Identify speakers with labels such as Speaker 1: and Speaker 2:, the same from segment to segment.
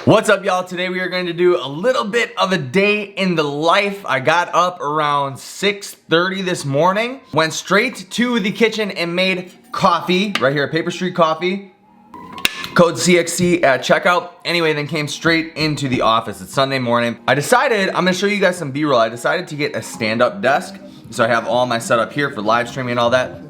Speaker 1: What's up, y'all? Today we are going to do a little bit of a day in the life. I got up around 6:30 this morning, went straight to the kitchen and made coffee right here at Paper Street Coffee. Code CXC at checkout. Anyway, then came straight into the office. It's Sunday morning. I decided, I'm gonna show you guys some B-roll. I decided to get a stand-up desk. So I have all my setup here for live streaming and all that.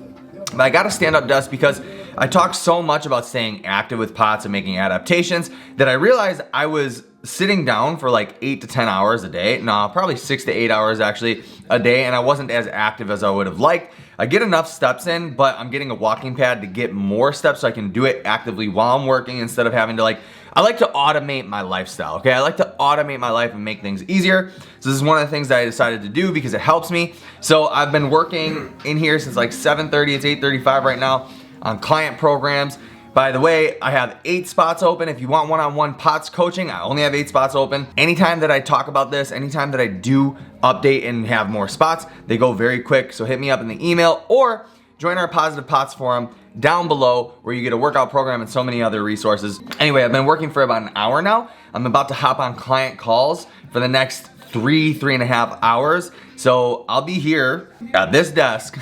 Speaker 1: But I got a stand-up desk because I talk so much about staying active with pots and making adaptations that I realized I was sitting down for like 8 to 10 hours a day. No, probably 6 to 8 hours actually a day, and I wasn't as active as I would have liked. I get enough steps in, but I'm getting a walking pad to get more steps so I can do it actively while I'm working instead of having to I like to automate my lifestyle, okay? I like to automate my life and make things easier. So this is one of the things that I decided to do because it helps me. So I've been working in here since like 7:30, it's 8:35 right now, on client programs. By the way, I have 8 spots open. If you want one-on-one POTS coaching, I only have 8 spots open. Anytime that I talk about this, anytime that I do update and have more spots, they go very quick. So hit me up in the email or join our Positive POTS forum down below where you get a workout program and so many other resources. Anyway, I've been working for about an hour now. I'm about to hop on client calls for the next 3.5 hours. So I'll be here at this desk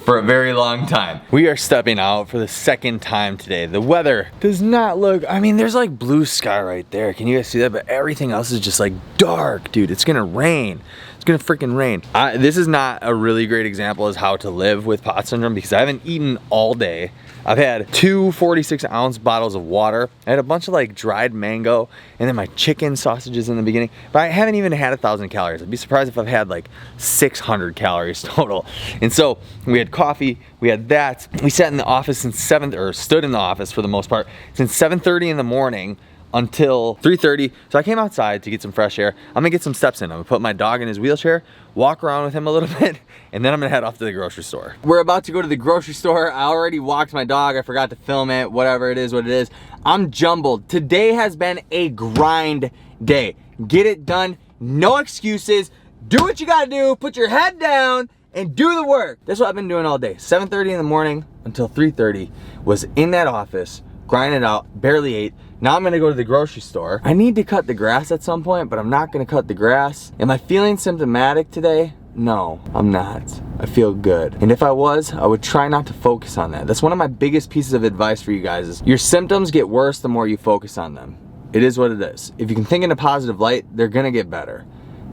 Speaker 1: for a very long time. We are stepping out for the second time today. The weather does not look, I mean, there's like blue sky right there. Can you guys see that? But everything else is just like dark, dude. It's gonna rain. It's gonna freaking rain. This is not a really great example as how to live with POTS syndrome because I haven't eaten all day. I've had 2 46-ounce bottles of water. I had a bunch of like dried mango and then my chicken sausages in the beginning, but I haven't even had 1,000 calories. I'd be surprised if I've had like 600 calories total. And so we had coffee, we had that. We sat in the office since stood in the office for the most part, since 7:30 in the morning until 3:30. So I came outside to get some fresh air. I'm gonna get some steps in. I'm gonna put my dog in his wheelchair, walk around with him a little bit, and then I'm gonna head off to the grocery store. We're about to go to the grocery store. I already walked my dog. I forgot to film it, whatever it is, what it is. I'm jumbled. Today has been a grind day. Get it done, no excuses. Do what you gotta do, put your head down, and do the work. That's what I've been doing all day. 7:30 in the morning until 3:30 was in that office, grinding it out, barely ate. Now I'm gonna go to the grocery store. I need to cut the grass at some point, but I'm not gonna cut the grass. Am I feeling symptomatic today? No, I'm not. I feel good. And if I was, I would try not to focus on that. That's one of my biggest pieces of advice for you guys is your symptoms get worse the more you focus on them. It is what it is. If you can think in a positive light, they're gonna get better.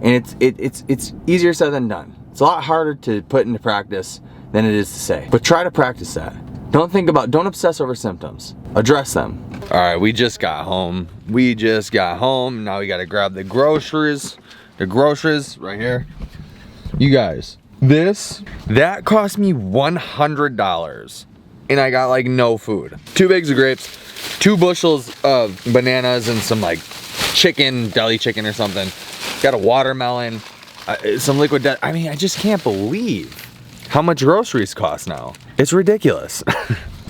Speaker 1: And it's easier said than done. It's a lot harder to put into practice than it is to say. But try to practice that. Don't obsess over symptoms. Address them. All right, we just got home. Now we gotta grab the groceries. The groceries right here. You guys, that cost me $100. And I got like no food. 2 bags of grapes, 2 bushels of bananas and some like chicken, deli chicken or something. Got a watermelon, some liquid death. I mean, I just can't believe how much groceries cost now. It's ridiculous.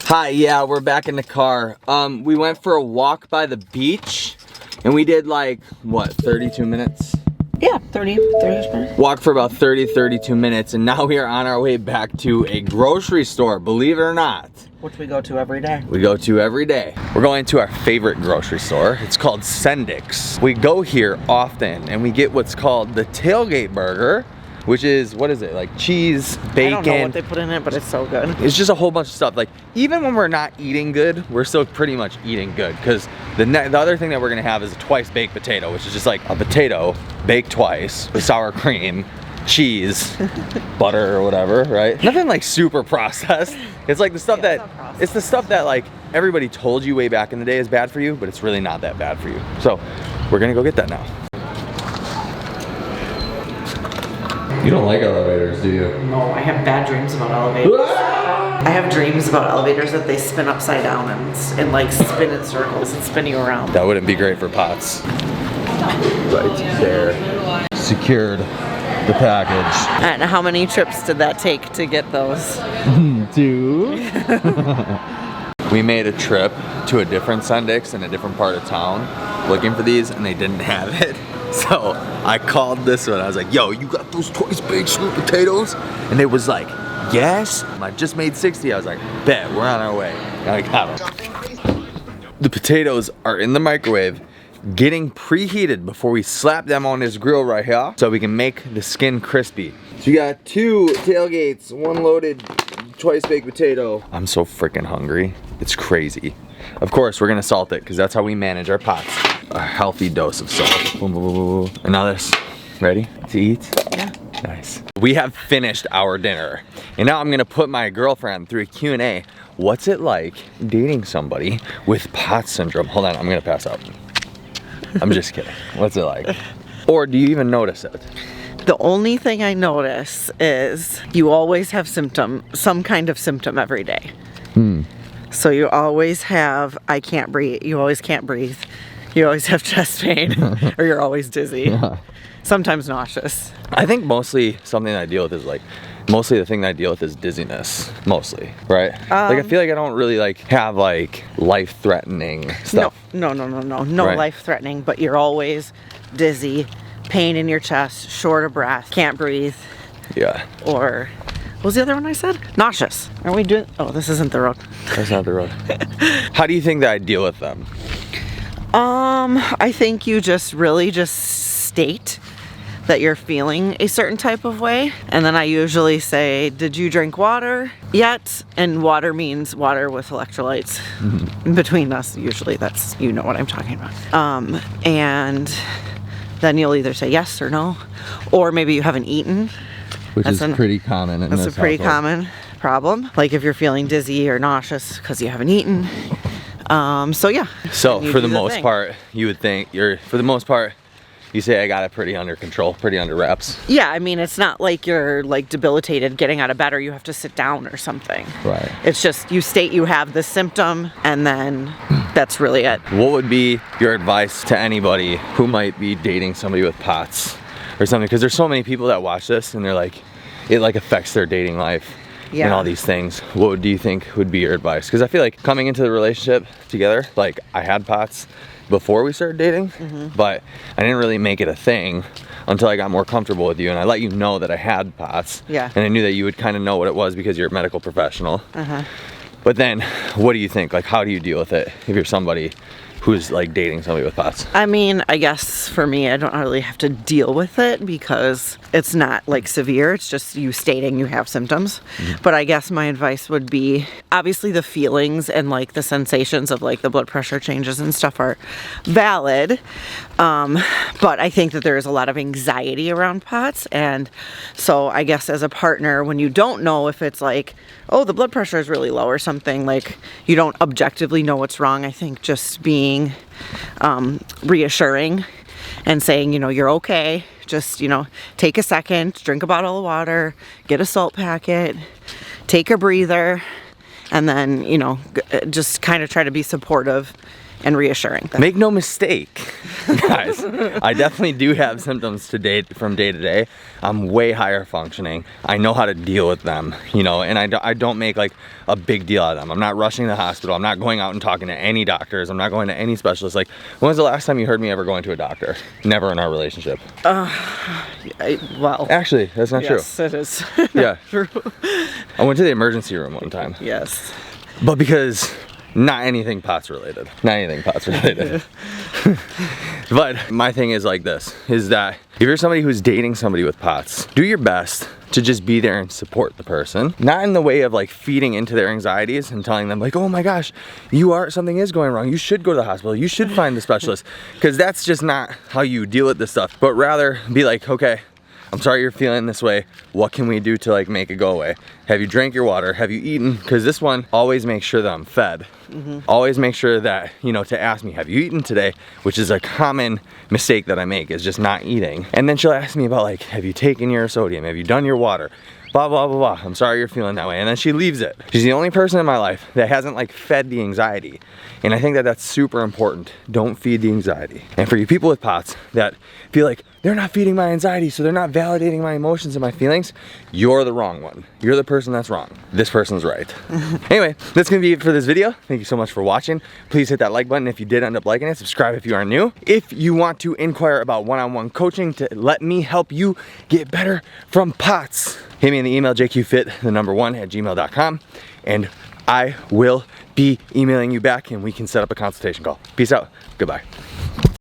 Speaker 1: Hi, yeah, we're back in the car. We went for a walk by the beach and we did like, what, 32 minutes?
Speaker 2: Yeah, 30 minutes.
Speaker 1: Walk for about 32 minutes and now we are on our way back to a grocery store, believe it or not.
Speaker 2: Which we go to every day.
Speaker 1: We go to every day. We're going to our favorite grocery store. It's called Sendik's. We go here often and we get what's called the tailgate burger, which is, what is it, like cheese, bacon.
Speaker 2: I don't know what they put in it, but it's so good.
Speaker 1: It's just a whole bunch of stuff. Like, even when we're not eating good, we're still pretty much eating good because the other thing that we're gonna have is a twice baked potato, which is just like a potato baked twice with sour cream, cheese, butter or whatever, right? Nothing like super processed. It's like the stuff it's the stuff that like everybody told you way back in the day is bad for you, but it's really not that bad for you. So we're gonna go get that now. You don't like elevators, do you?
Speaker 2: No, I have bad dreams about elevators. I have dreams about elevators that they spin upside down and like spin in circles and spin you around.
Speaker 1: That wouldn't be great for POTS. Right there. Secured the package.
Speaker 2: And how many trips did that take to get those?
Speaker 1: 2. We made a trip to a different Sendik's in a different part of town looking for these and they didn't have it. So I called this one. I was like, yo, you got those twice baked sweet potatoes? And it was like, yes. I just made 60. I was like, bet, we're on our way. And I got them. The potatoes are in the microwave, getting preheated before we slap them on this grill right here so we can make the skin crispy. So we got 2 tailgates, 1 loaded twice baked potato. I'm so freaking hungry. It's crazy. Of course, we're gonna salt it because that's how we manage our pots. A healthy dose of salt. And now this. Ready to eat?
Speaker 2: Yeah.
Speaker 1: Nice. We have finished our dinner. And now I'm gonna put my girlfriend through a Q&A. What's it like dating somebody with POTS syndrome? Hold on, I'm gonna pass out. I'm just kidding. What's it like? Or do you even notice it?
Speaker 2: The only thing I notice is you always have some kind of symptom every day. So you always have, I can't breathe. You always can't breathe. You always have chest pain, or you're always dizzy. Yeah. Sometimes nauseous.
Speaker 1: I think mostly something that I deal with is mostly the thing that I deal with is dizziness, mostly, right? Like I feel like I don't really have life-threatening stuff.
Speaker 2: No
Speaker 1: Right.
Speaker 2: life-threatening, but you're always dizzy, pain in your chest, short of breath, can't breathe.
Speaker 1: Yeah.
Speaker 2: Or, what was the other one I said? Nauseous. Are we doing, oh, this isn't the road.
Speaker 1: That's not the road. How do you think that I deal with them?
Speaker 2: I think you just really state that you're feeling a certain type of way. And then I usually say, did you drink water yet? And water means water with electrolytes. Between us, usually that's, you know what I'm talking about. And then you'll either say yes or no, or maybe you haven't eaten.
Speaker 1: Which is pretty common in this
Speaker 2: That's a pretty
Speaker 1: household.
Speaker 2: common problem. Like if you're feeling dizzy or nauseous because you haven't eaten. So yeah.
Speaker 1: So
Speaker 2: you
Speaker 1: for
Speaker 2: do
Speaker 1: the most
Speaker 2: thing.
Speaker 1: part, you would think you say I got it pretty under control, pretty under wraps.
Speaker 2: Yeah, I mean, it's not like you're debilitated getting out of bed or you have to sit down or something.
Speaker 1: Right.
Speaker 2: It's just you state you have the symptom and then that's really it.
Speaker 1: What would be your advice to anybody who might be dating somebody with POTS or something? Because there's so many people that watch this and they're like, it affects their dating life.
Speaker 2: Yeah.
Speaker 1: And all these things. What do you think would be your advice? Because I feel like coming into the relationship together, I had POTS before we started dating, but I didn't really make it a thing until I got more comfortable with you and I let you know that I had POTS.
Speaker 2: Yeah.
Speaker 1: And I knew that you would kind of know what it was because you're a medical professional. But then, what do you think? How do you deal with it if you're somebody who's dating somebody with POTS?
Speaker 2: I mean, I guess for me, I don't really have to deal with it because it's not severe. It's just you stating you have symptoms. But I guess my advice would be, obviously the feelings and the sensations of the blood pressure changes and stuff are valid. But I think that there is a lot of anxiety around POTS. And so I guess as a partner, when you don't know if it's oh, the blood pressure is really low or something, you don't objectively know what's wrong, I think just being reassuring and saying, you're okay. Just, take a second, drink a bottle of water, get a salt packet, take a breather, and then, just kind of try to be supportive and reassuring.
Speaker 1: Make no mistake, guys, I definitely do have symptoms from day to day. I'm way higher functioning. I know how to deal with them, and I don't make a big deal out of them. I'm not rushing to the hospital. I'm not going out and talking to any doctors. I'm not going to any specialists. When was the last time you heard me ever going to a doctor? Never in our relationship.
Speaker 2: Well,
Speaker 1: actually, that's not true.
Speaker 2: Yes, it is.
Speaker 1: Yeah.
Speaker 2: True.
Speaker 1: I went to the emergency room one time.
Speaker 2: Yes.
Speaker 1: But because not anything POTS related. Not anything POTS related. But my thing is is that if you're somebody who's dating somebody with POTS, do your best to just be there and support the person. Not in the way of feeding into their anxieties and telling them oh my gosh, something is going wrong. You should go to the hospital. You should find the specialist. Because that's just not how you deal with this stuff. But rather be okay, I'm sorry you're feeling this way. What can we do to make it go away? Have you drank your water? Have you eaten? Because this one always makes sure that I'm fed. Always make sure that, to ask me, have you eaten today? Which is a common mistake that I make, is just not eating. And then she'll ask me about have you taken your sodium? Have you done your water? Blah, blah, blah, blah. I'm sorry you're feeling that way. And then she leaves it. She's the only person in my life that hasn't fed the anxiety. And I think that that's super important. Don't feed the anxiety. And for you people with POTS that feel they're not feeding my anxiety, so they're not validating my emotions and my feelings, you're the wrong one. You're the person that's wrong. This person's right. Anyway, that's gonna be it for this video. Thank you so much for watching. Please hit that like button if you did end up liking it. Subscribe if you are new. If you want to inquire about one-on-one coaching to let me help you get better from POTS, hit me in the email jqfit1@gmail.com. And I will be emailing you back and we can set up a consultation call. Peace out. Goodbye.